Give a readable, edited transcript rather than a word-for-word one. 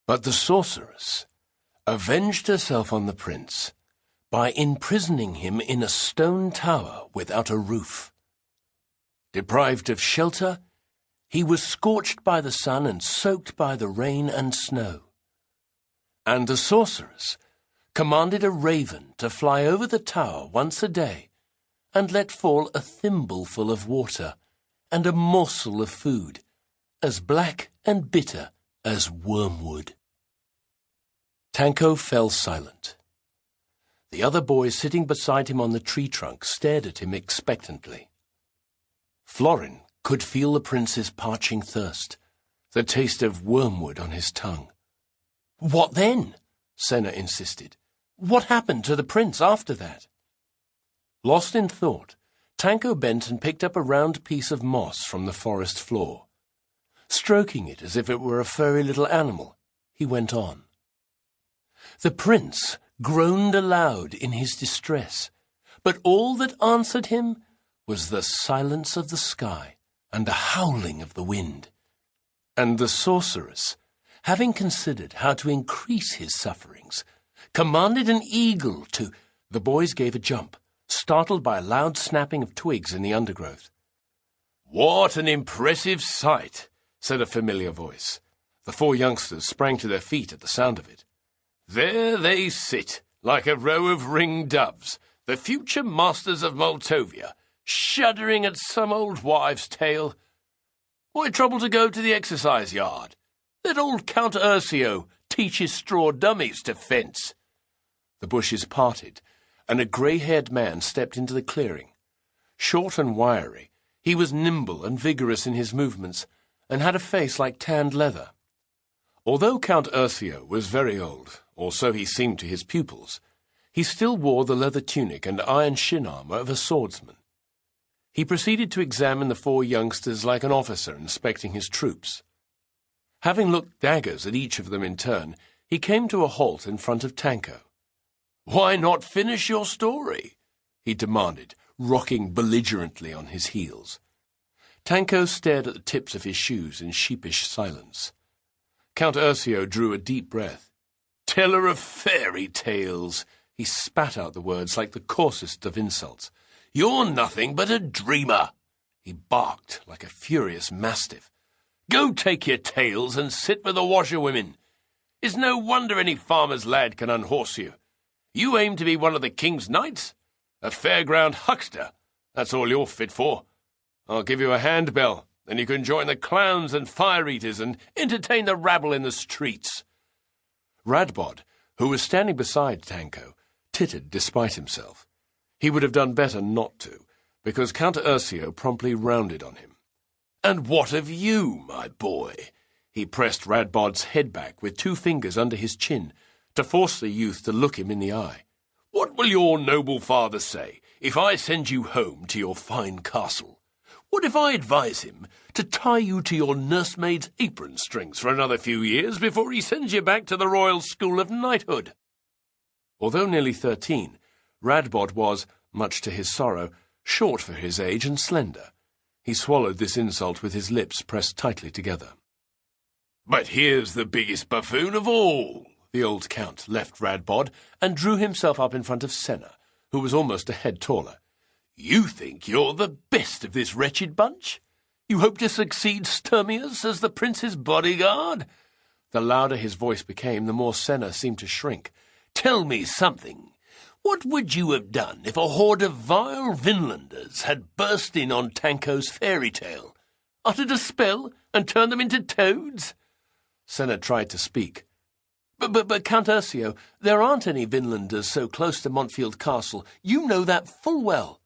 But the sorceress avenged herself on the prince by imprisoning him in a stone tower without a roof. Deprived of shelter, he was scorched by the sun and soaked by the rain and snow. And the sorceress commanded a raven to fly over the tower once a day and let fall a thimbleful of water and a morsel of food, as black and bitter as wormwood. Tanko fell silent. The other boys sitting beside him on the tree trunk stared at him expectantly. Florin could feel the prince's parching thirst, the taste of wormwood on his tongue. "What then?" Senna insisted. "What happened to the prince after that?" Lost in thought, Tanko bent and picked up a round piece of moss from the forest floor. Stroking it as if it were a furry little animal, he went on. The prince groaned aloud in his distress, but all that answered him was the silence of the sky and the howling of the wind. And the sorceress, having considered how to increase his sufferings, commanded an eagle to— The boys gave a jump, startled by a loud snapping of twigs in the undergrowth. "What an impressive sight," said a familiar voice. The four youngsters sprang to their feet at the sound of it. "There they sit, like a row of ringed doves, the future masters of Moltovia, shuddering at some old wives' tale. Why trouble to go to the exercise yard? Let old Count Ursio teach his straw dummies to fence." The bushes parted, and a grey-haired man stepped into the clearing. Short and wiry, he was nimble and vigorous in his movements, and had a face like tanned leather. Although Count Ursio was very old, or so he seemed to his pupils, he still wore the leather tunic and iron shin armour of a swordsman. He proceeded to examine the four youngsters like an officer inspecting his troops. Having looked daggers at each of them in turn, he came to a halt in front of Tanko. "Why not finish your story?" he demanded, rocking belligerently on his heels. Tanko stared at the tips of his shoes in sheepish silence. Count Ursio drew a deep breath. "Teller of fairy tales!" He spat out the words like the coarsest of insults. "You're nothing but a dreamer!" He barked like a furious mastiff. "Go take your tales and sit with the washerwomen. It's no wonder any farmer's lad can unhorse you. You aim to be one of the king's knights? A fairground huckster. That's all you're fit for. I'll give you a handbell, then you can join the clowns and fire-eaters and entertain the rabble in the streets." Radbod, who was standing beside Tanko, tittered despite himself. He would have done better not to, because Count Ursio promptly rounded on him. "And what of you, my boy?" He pressed Radbod's head back with 2 fingers under his chin to force the youth to look him in the eye. "What will your noble father say if I send you home to your fine castle? What if I advise him to tie you to your nursemaid's apron strings for another few years before he sends you back to the Royal School of Knighthood?" Although nearly 13, Radbod was, much to his sorrow, short for his age and slender. He swallowed this insult with his lips pressed tightly together. "But here's the biggest buffoon of all." The old count left Radbod and drew himself up in front of Senna, who was almost a head taller. "You think you're the best of this wretched bunch? You hope to succeed Sturmius as the prince's bodyguard?" The louder his voice became, the more Senna seemed to shrink. "Tell me something. What would you have done if a horde of vile Vinlanders had burst in on Tanko's fairy tale? Uttered a spell and turned them into toads?" Senna tried to speak. But Count Ursio, there aren't any Vinlanders so close to Montfield Castle. You know that full well."